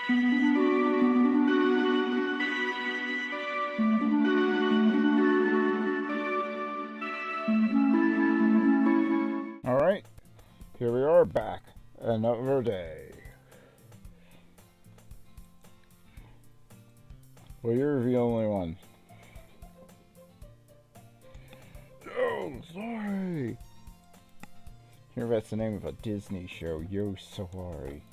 Alright, here we are back. Another day. Well, you're the only one. Oh, sorry. Here, that's the name of a Disney show. Yo, sorry.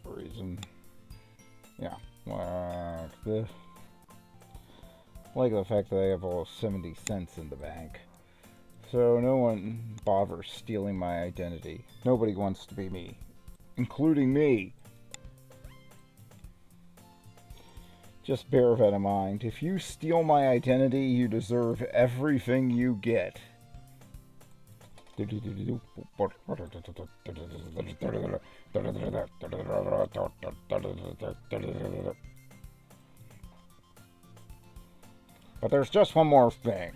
Reason. Yeah, like the fact that I have all 70 cents in the bank. So no one bothers stealing my identity. Nobody wants to be me, including me. Just bear that in mind. If you steal my identity, you deserve everything you get. But there's just one more thing.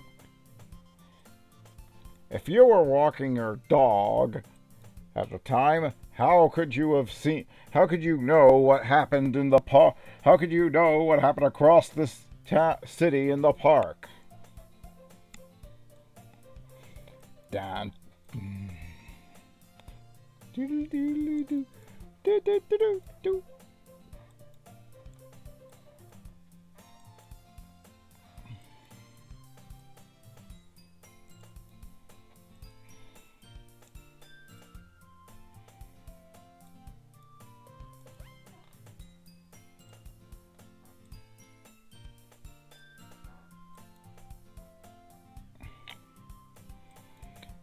If you were walking your dog at the time, how could you know what happened in the park? How could you know what happened across this city in the park? Dan.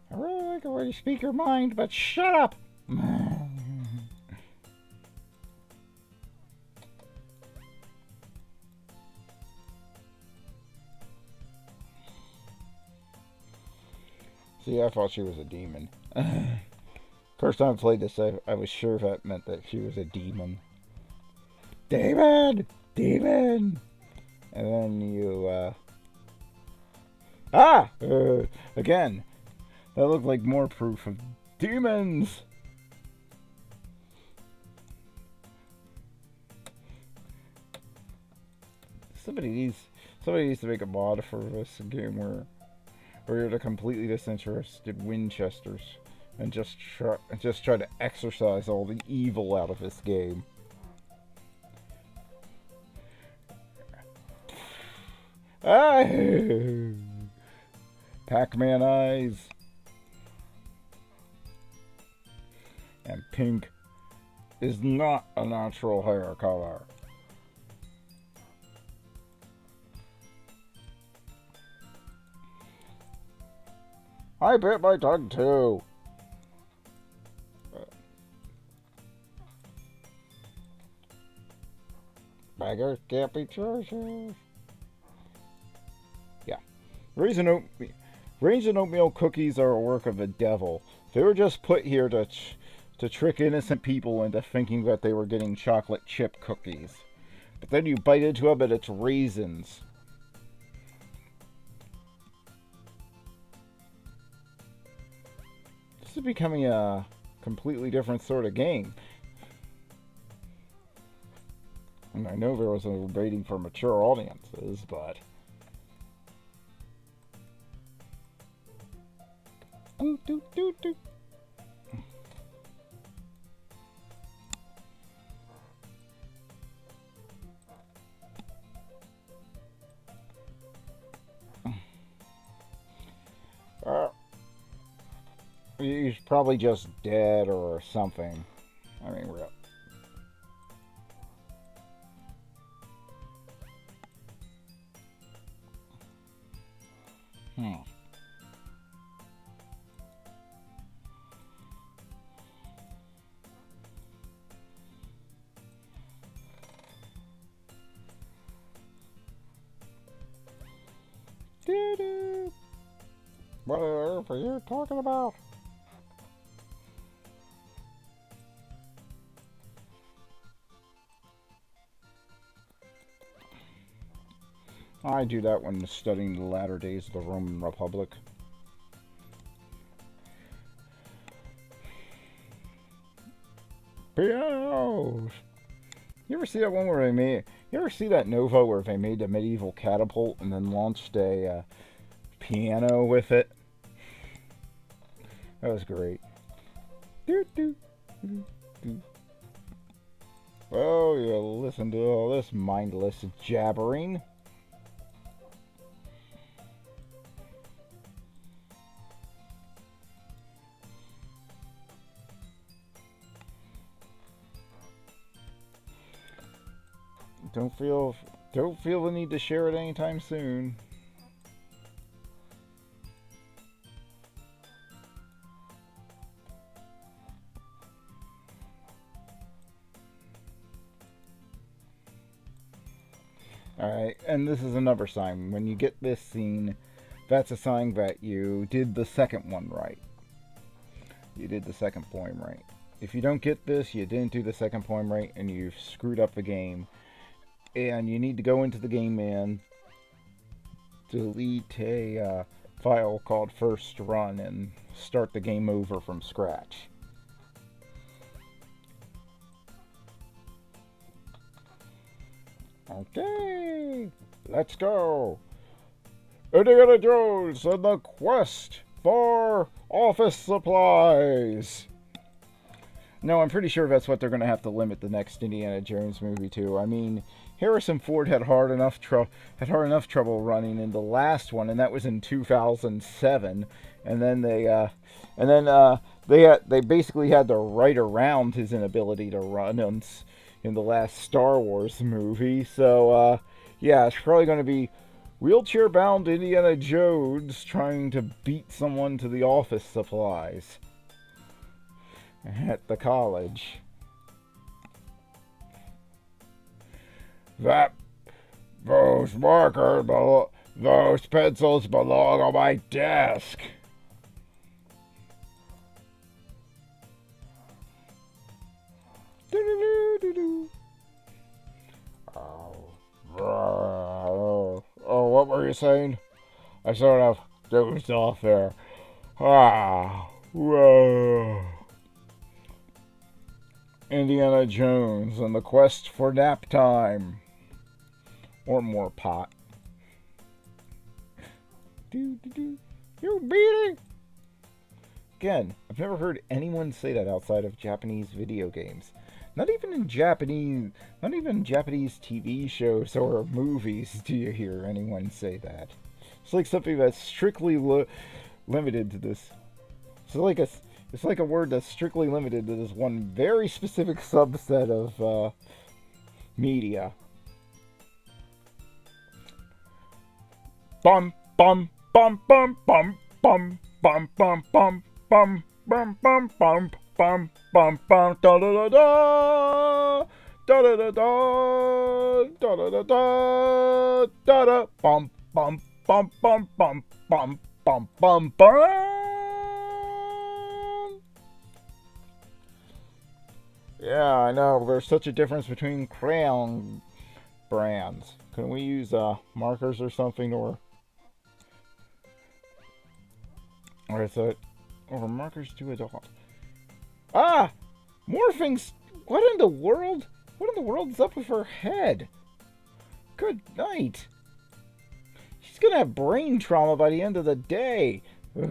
I really like the way you speak your mind, but shut up! See, I thought she was a demon. First time I played this, I was sure that meant that she was a demon. Demon! Demon! And then you, again! That looked like more proof of demons! Somebody needs to make a mod for this game where you're the completely disinterested Winchesters and just try to exorcise all the evil out of this game. Ah! Pac-Man eyes. And pink is not a natural hair color. I bit my tongue too. Beggars can't be choosers. Yeah. Raisin oatmeal cookies are a work of the devil. They were just put here to trick innocent people into thinking that they were getting chocolate chip cookies. But then you bite into them and it's raisins. This is becoming a completely different sort of game. And I know there was a rating for mature audiences, but... He's probably just dead or something. I mean, real. Doo-doo. What on earth are you talking about? I do that when studying the latter days of the Roman Republic. Pianos! You ever see that one where they made... You ever see that Nova where they made a medieval catapult and then launched a piano with it? That was great. Oh, you listen to all this mindless jabbering. Don't feel the need to share it anytime soon. Alright, and this is another sign. When you get this scene, that's a sign that you did the second one right. You did the second poem right. If you don't get this, you didn't do the second poem right, and you've screwed up the game. And you need to go into the game man, delete a file called first run, and start the game over from scratch. Okay, let's go. Indiana Jones and the quest for office supplies. No, I'm pretty sure that's what they're going to have to limit the next Indiana Jones movie to. I mean, Harrison Ford had hard enough trouble running in the last one, and that was in 2007. And then they basically had to write around his inability to run in the last Star Wars movie. So yeah, it's probably going to be wheelchair-bound Indiana Jones trying to beat someone to the office supplies at the college. Those markers, those pencils belong on my desk. Oh, what were you saying? I sort of dozed off there. Whoa. Indiana Jones and the quest for nap time. Or more pot. You beat it! Again, I've never heard anyone say that outside of Japanese video games. Not even Japanese TV shows or movies do you hear anyone say that. It's like something that's strictly limited to this. It's like a word that's strictly limited to this one very specific subset of media. Bum bum bum bum bum bum bum bum bum bum bum bum bum bum bum bum da da da da da da da da da da da da da bum bum bum bum bum bum bum bum bum. Yeah, I know. There's such a difference between crayon brands. Can we use markers or something, or is it, or markers to a dot? Ah! Morphing's... What in the world? What in the world is up with her head? Good night. She's gonna have brain trauma by the end of the day. Ugh.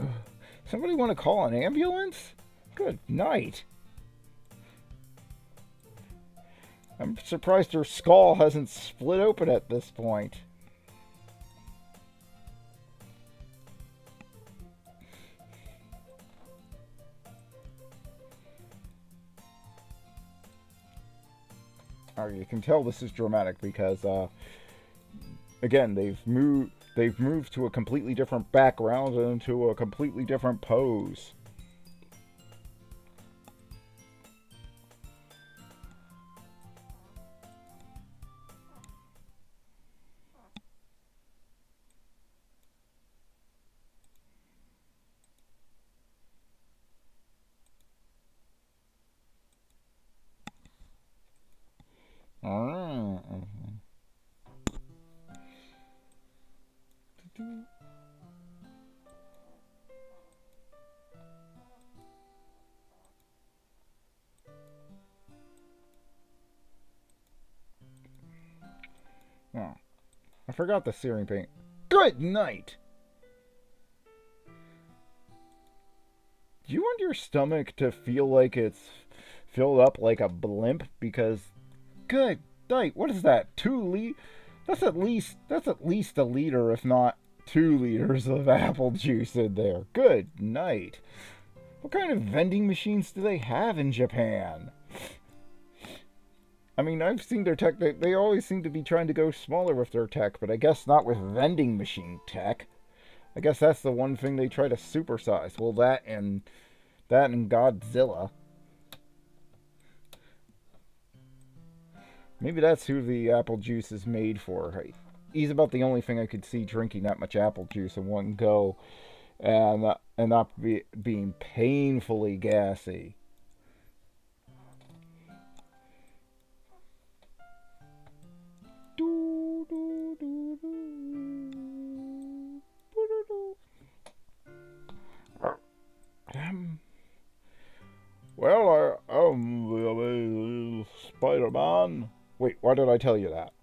Somebody want to call an ambulance? Good night. I'm surprised her skull hasn't split open at this point. You can tell this is dramatic because, again, they've moved to a completely different background and to a completely different pose. Oh, I forgot the searing paint. Good night! Do you want your stomach to feel like it's filled up like a blimp? Because, good night, what is that? That's at least a liter, if not 2 liters of apple juice in there. Good night. What kind of vending machines do they have in Japan? I mean, I've seen their tech. They always seem to be trying to go smaller with their tech, but I guess not with vending machine tech. I guess that's the one thing they try to supersize. Well, that and Godzilla. Maybe that's who the apple juice is made for. He's about the only thing I could see drinking that much apple juice in one go, and not being painfully gassy. Well, Spider-Man. Wait, why did I tell you that?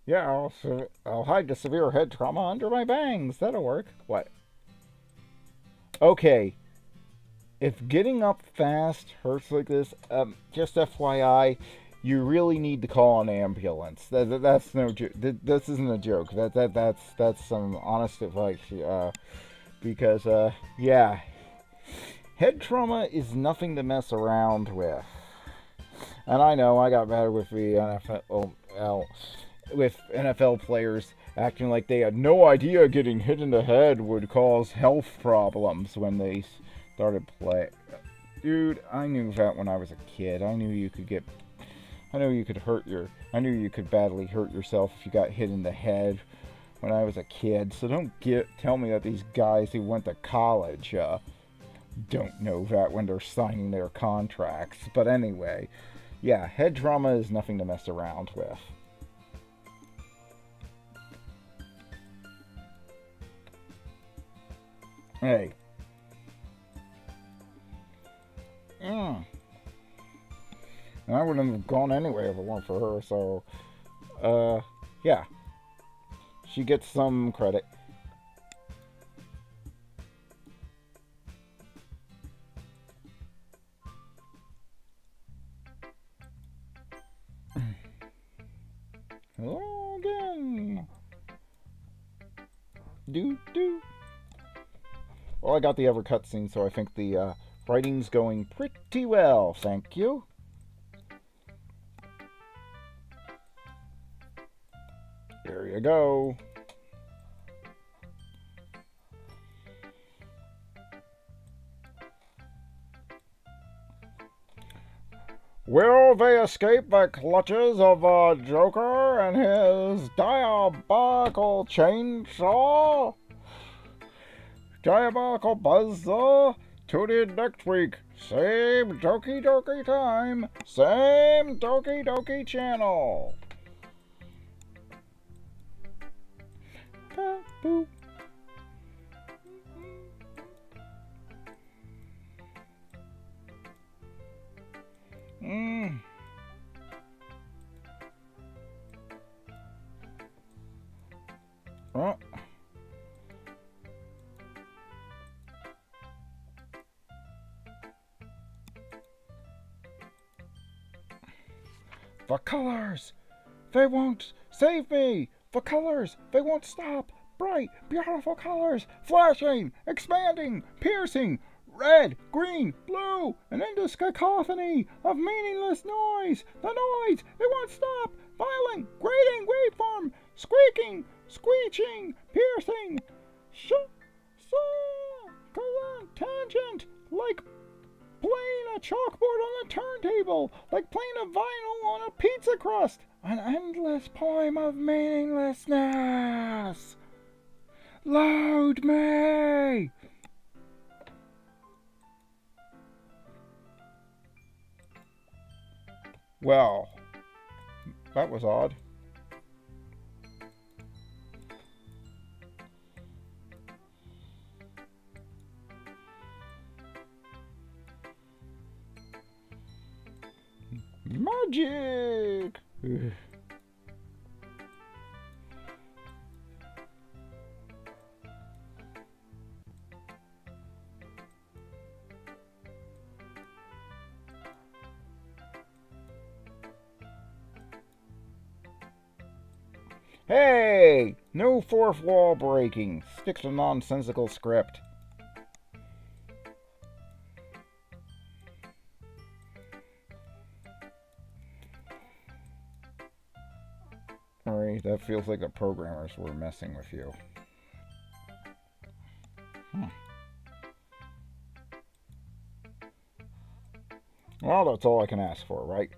Yeah, I'll hide the severe head trauma under my bangs. That'll work. What? Okay. If getting up fast hurts like this, just FYI, you really need to call an ambulance. That's no joke. This isn't a joke. That's some honest advice. Because yeah, head trauma is nothing to mess around with. And I know I got mad with the NFL players acting like they had no idea getting hit in the head would cause health problems when they started playing. Dude, I knew that when I was a kid. I knew you could badly hurt yourself if you got hit in the head when I was a kid. So don't tell me that these guys who went to college don't know that when they're signing their contracts. But anyway, yeah, head trauma is nothing to mess around with. Hey. And I wouldn't have gone anyway if it weren't for her, so, yeah. She gets some credit. Hello again. Do. Well, I got the ever cutscene, so I think the writing's going pretty well, thank you. There you go. Will they escape the clutches of Joker and his diabolical chainsaw? Diabolical Buzzsaw? Tune in next week. Same Doki time. Same Doki channel. Boop. Oh. The colors! They won't save me! The colors! They won't stop! Bright, beautiful colors! Flashing! Expanding! Piercing! Red, green, blue! An endless cacophony of meaningless noise! The noise! It won't stop! Violent, grating waveform! Squeaking! screeching, piercing, go on, tangent, like playing a chalkboard on a turntable, like playing a vinyl on a pizza crust, an endless poem of meaninglessness. Load me! Well, that was odd. Magic! Hey! No fourth wall breaking. Stick to nonsensical script. Alright, that feels like the programmers were messing with you. Well, that's all I can ask for, right?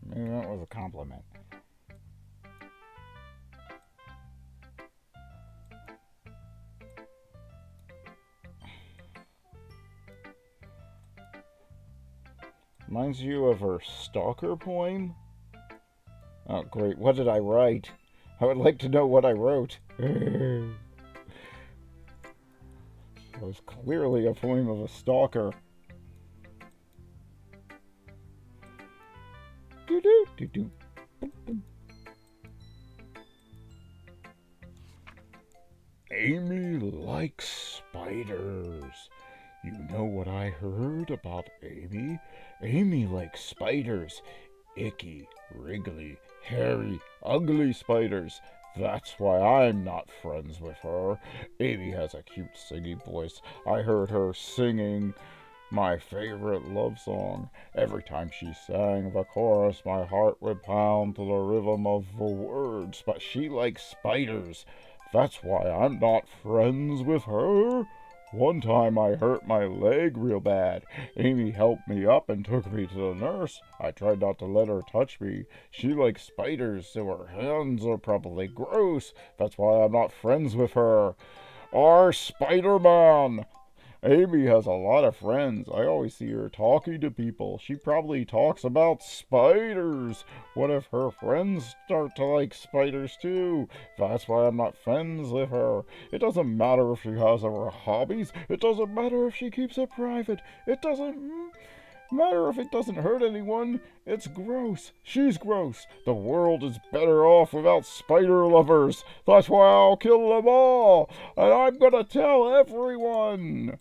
Maybe that was a compliment. Reminds you of her stalker poem? Oh, great. What did I write? I would like to know what I wrote. It was clearly a poem of a stalker. Do-do-do-do. Amy likes spiders. You know what I heard about Amy? Amy likes spiders. Icky, wriggly, hairy, ugly spiders. That's why I'm not friends with her. Amy has a cute singing voice. I heard her singing my favorite love song. Every time she sang the chorus, my heart would pound to the rhythm of the words. But she likes spiders. That's why I'm not friends with her. One time I hurt my leg real bad. Amy helped me up and took me to the nurse. I tried not to let her touch me. She likes spiders, so her hands are probably gross. That's why I'm not friends with her. Our Spider-Man! Amy has a lot of friends. I always see her talking to people. She probably talks about spiders. What if her friends start to like spiders too? That's why I'm not friends with her. It doesn't matter if she has other hobbies. It doesn't matter if she keeps it private. It doesn't matter if it doesn't hurt anyone. It's gross. She's gross. The world is better off without spider lovers. That's why I'll kill them all. And I'm gonna tell everyone.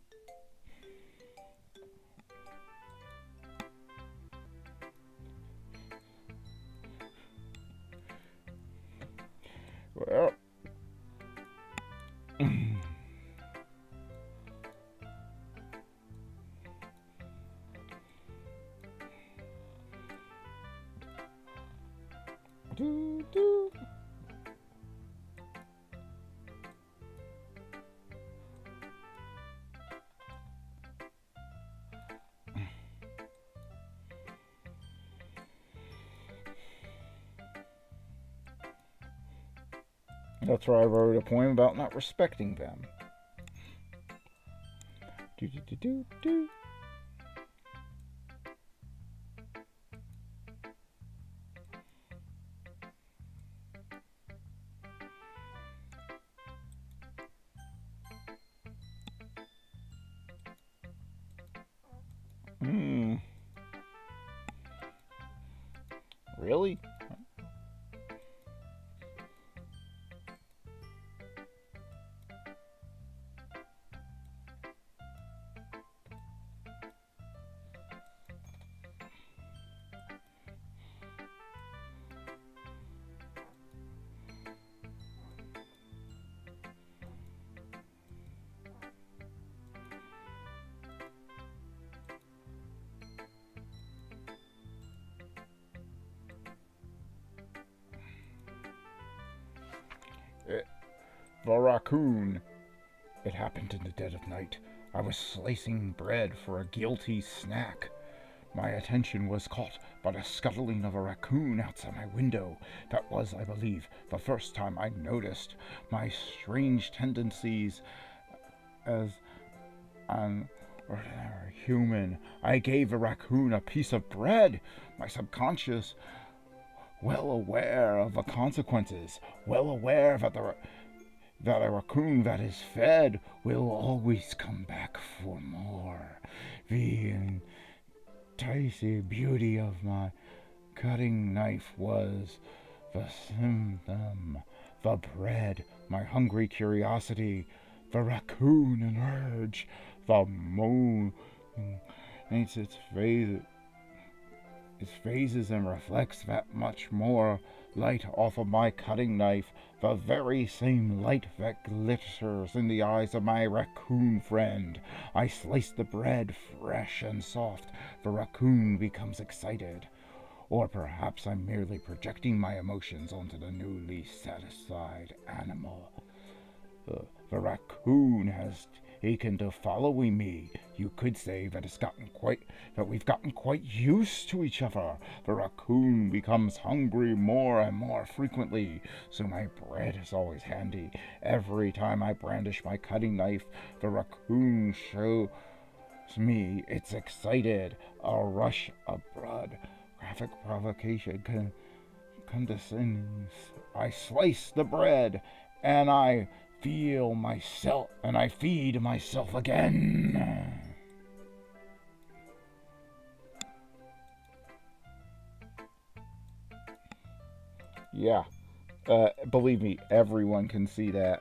Well, do. That's why I wrote a poem about not respecting them. Do. Really? the raccoon. It happened in the dead of night. I was slicing bread for a guilty snack. My attention was caught by the scuttling of a raccoon outside my window. That was, I believe, the first time I noticed my strange tendencies as an ordinary human. I gave the raccoon a piece of bread. My subconscious, well aware of the consequences, well aware that a raccoon that is fed will always come back for more. The enticing beauty of my cutting knife was the symptom. The bread, my hungry curiosity, the raccoon, an urge, the moon makes its phases and reflects that much more light off of my cutting knife, the very same light that glitters in the eyes of my raccoon friend. I slice the bread fresh and soft. The raccoon becomes excited. Or perhaps I'm merely projecting my emotions onto the newly satisfied animal. The raccoon has taken to following me. You could say that we've gotten quite used to each other. The raccoon becomes hungry more and more frequently, so my bread is always handy. Every time I brandish my cutting knife, the raccoon shows me it's excited. A rush of blood, graphic provocation, condescending. I slice the bread, and I feel myself, and I feed myself again. Yeah, believe me, everyone can see that.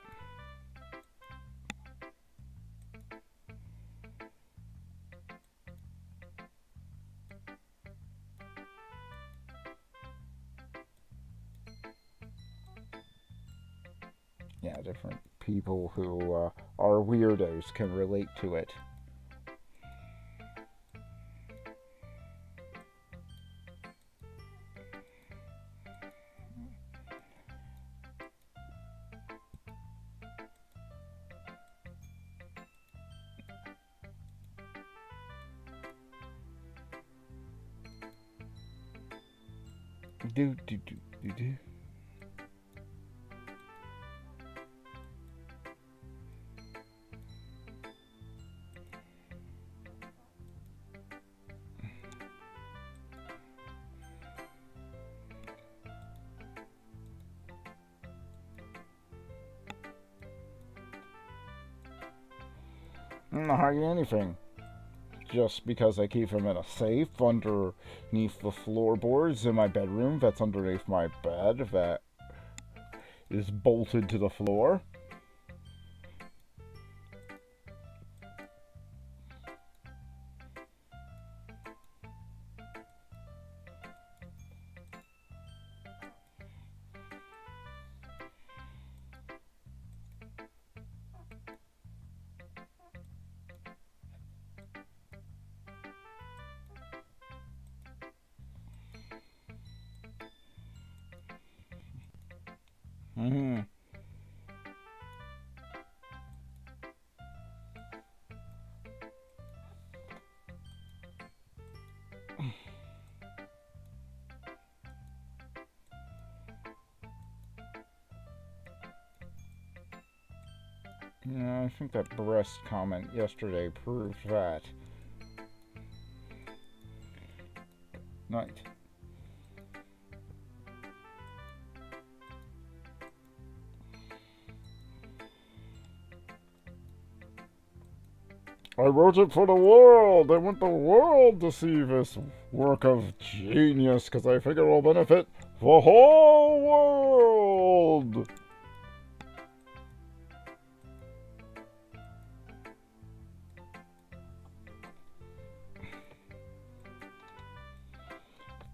Yeah, different people who are weirdos can relate to it. Do do do do do. I'm not hiding anything. Just because I keep them in a safe underneath the floorboards in my bedroom that's underneath my bed that is bolted to the floor. Mm-hmm. Yeah, I think that breast comment yesterday proved that. Night. I wrote it for the world. I want the world to see this work of genius because I figure it will benefit the whole world.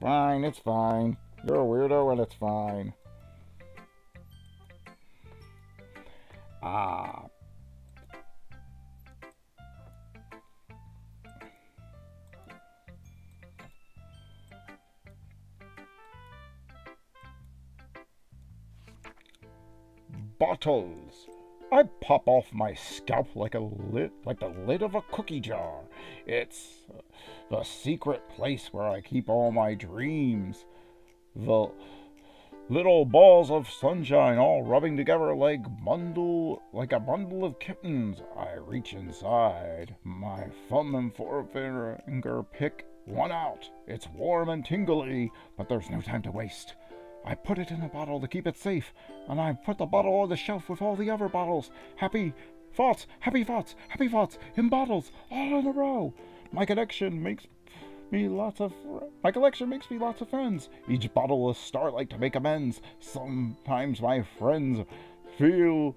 Fine, it's fine. You're a weirdo and it's fine. Ah. Bottles. I pop off my scalp like the lid of a cookie jar. It's the secret place where I keep all my dreams. The little balls of sunshine all rubbing together like a bundle of kittens. I reach inside. My thumb and forefinger pick one out. It's warm and tingly, but there's no time to waste. I put it in a bottle to keep it safe, and I put the bottle on the shelf with all the other bottles. Happy thoughts, happy thoughts, happy thoughts in bottles, all in a row. My collection makes me lots of friends. Each bottle a starlight to make amends. Sometimes my friend feels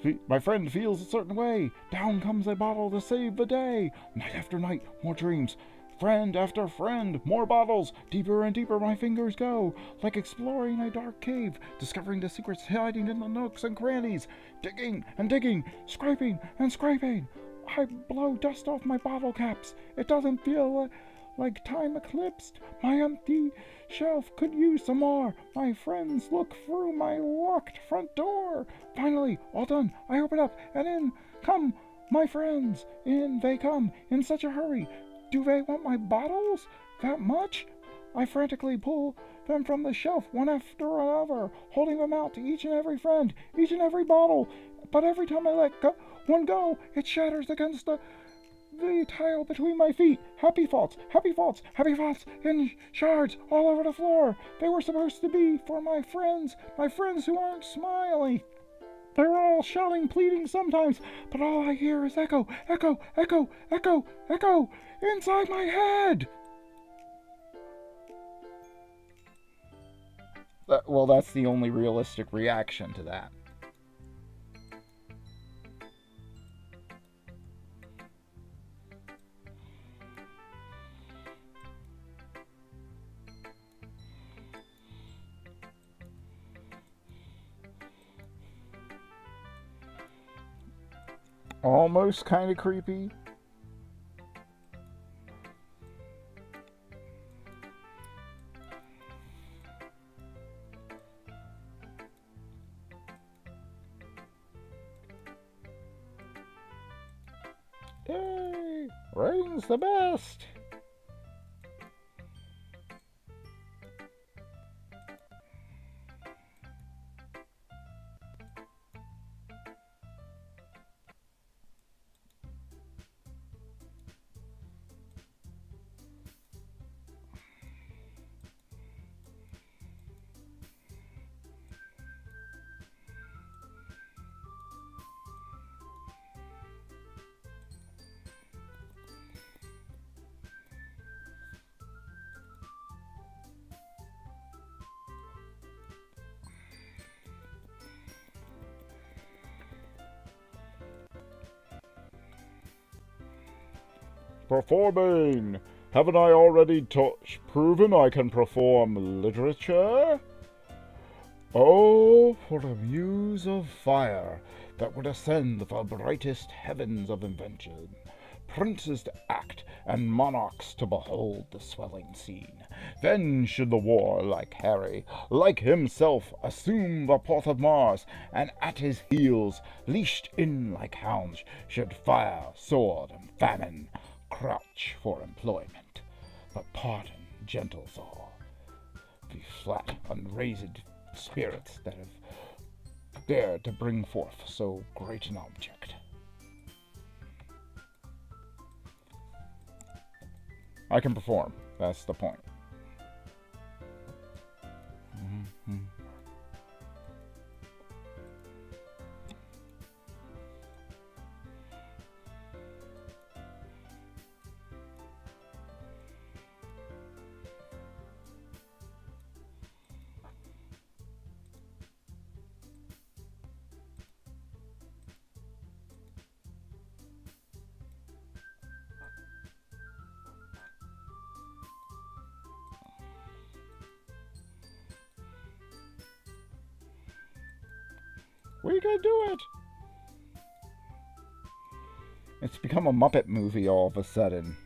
a certain way. Down comes a bottle to save the day. Night after night, more dreams. Friend after friend, more bottles. Deeper and deeper my fingers go, like exploring a dark cave, discovering the secrets hiding in the nooks and crannies. Digging and digging, scraping and scraping. I blow dust off my bottle caps. It doesn't feel like time eclipsed. My empty shelf could use some more. My friends look through my locked front door. Finally, all done, I open up, and in come my friends. In they come, in such a hurry. Do they want my bottles? That much? I frantically pull them from the shelf, one after another, holding them out to each and every friend, each and every bottle. But every time I let one go, it shatters against the tile between my feet. Happy thoughts, happy thoughts, happy thoughts in shards all over the floor. They were supposed to be for my friends who aren't smiling. They're all shouting, pleading sometimes, but all I hear is echo, echo, echo, echo, echo, inside my head. Well, that's the only realistic reaction to that. Almost kind of creepy. Yay! Rain's the best! Performing! Haven't I already proven I can perform literature? Oh, for a muse of fire that would ascend the brightest heavens of invention, princes to act and monarchs to behold the swelling scene. Then should the warlike Harry, like himself, assume the port of Mars, and at his heels, leashed in like hounds, should fire, sword, and famine crouch for employment. But pardon, gentle Thor, the flat, unraised spirits that have dared to bring forth so great an object. I can perform. That's the point. Mm-hmm. We can do it! It's become a Muppet movie all of a sudden.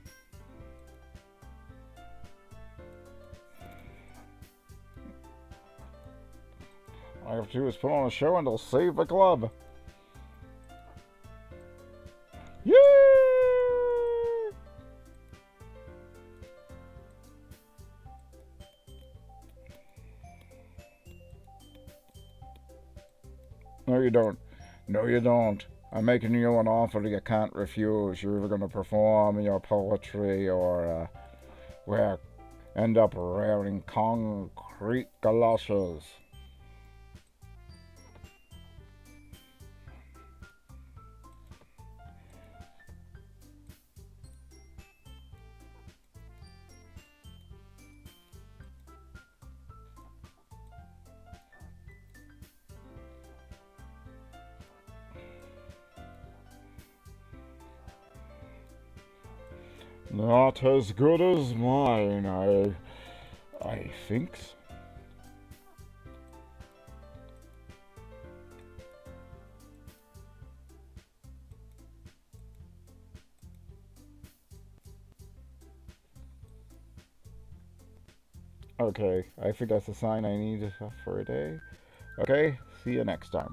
All I have to do is put on a show and it'll save the club. No, you don't. No, you don't. I'm making you an offer you can't refuse. You're either going to perform your poetry or, well, end up wearing concrete galoshes. Not as good as mine, I thinks. Okay, I think that's a sign I need for a day. Okay, see you next time.